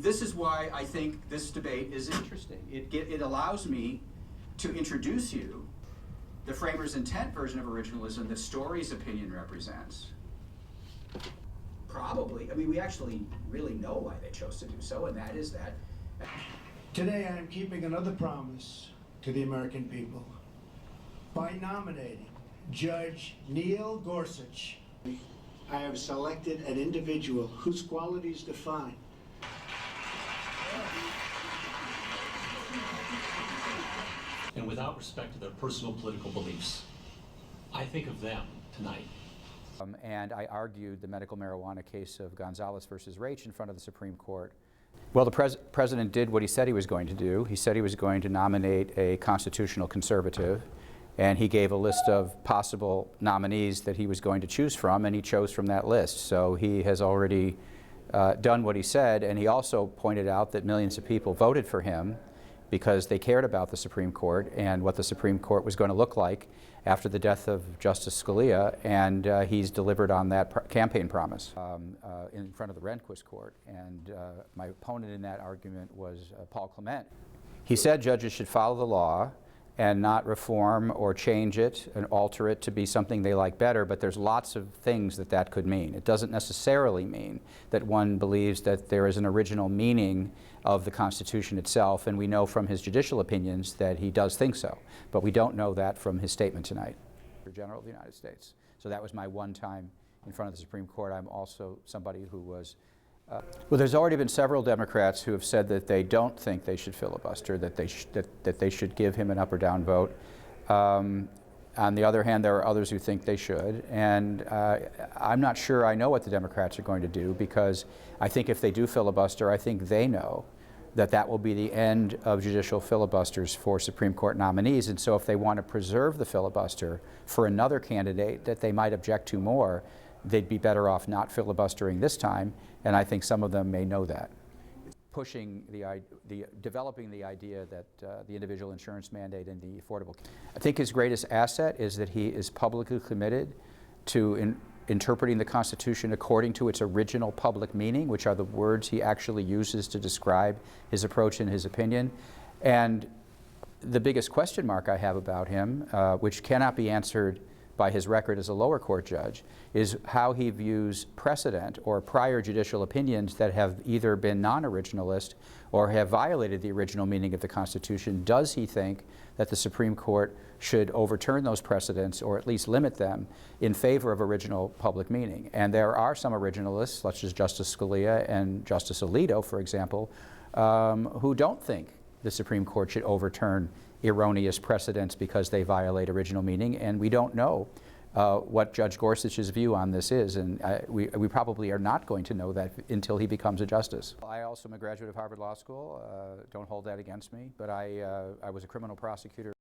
this is why I think this debate is interesting. It allows me to introduce you the framers' intent version of originalism that Story's opinion represents. Probably, I mean, we actually really know why they chose to do so, and that is that. Today I am keeping another promise to the American people by nominating Judge Neil Gorsuch. I have selected an individual whose qualities define and without respect to their personal political beliefs. I think of them tonight. And I argued the medical marijuana case of Gonzalez versus Raich in front of the Supreme Court. Well, the president did what he said he was going to do. He said he was going to nominate a constitutional conservative, and he gave a list of possible nominees that he was going to choose from, and he chose from that list. So he has already done what he said, and he also pointed out that millions of people voted for him because they cared about the Supreme Court and what the Supreme Court was going to look like after the death of Justice Scalia, and he's delivered on that campaign promise in front of the Rehnquist Court. And my opponent in that argument was Paul Clement. He said judges should follow the law and not reform or change it and alter it to be something they like better, but there's lots of things that that could mean. It doesn't necessarily mean that one believes that there is an original meaning of the Constitution itself, and we know from his judicial opinions that he does think so, but we don't know that from his statement tonight. General of the United States. So that was my one time in front of the Supreme Court. I'm also somebody who was well, there's already been several Democrats who have said that they don't think they should filibuster, that they should give him an up or down vote. On the other hand, there are others who think they should, and I'm not sure I know what the Democrats are going to do, because I think if they do filibuster, I think they know that that will be the end of judicial filibusters for Supreme Court nominees, and so if they want to preserve the filibuster for another candidate that they might object to more, they'd be better off not filibustering this time, and I think some of them may know that. Pushing developing the idea that the individual insurance mandate and the affordable. I think his greatest asset is that he is publicly committed to interpreting the Constitution according to its original public meaning, which are the words he actually uses to describe his approach and his opinion. And the biggest question mark I have about him, which cannot be answered by his record as a lower court judge, is how he views precedent or prior judicial opinions that have either been non-originalist or have violated the original meaning of the Constitution. Does he think that the Supreme Court should overturn those precedents, or at least limit them, in favor of original public meaning? And there are some originalists, such as Justice Scalia and Justice Alito, for example, who don't think the Supreme Court should overturn erroneous precedents because they violate original meaning, and we don't know what Judge Gorsuch's view on this is, and we probably are not going to know that until he becomes a justice. I also am a graduate of Harvard Law School. Don't hold that against me, but I was a criminal prosecutor.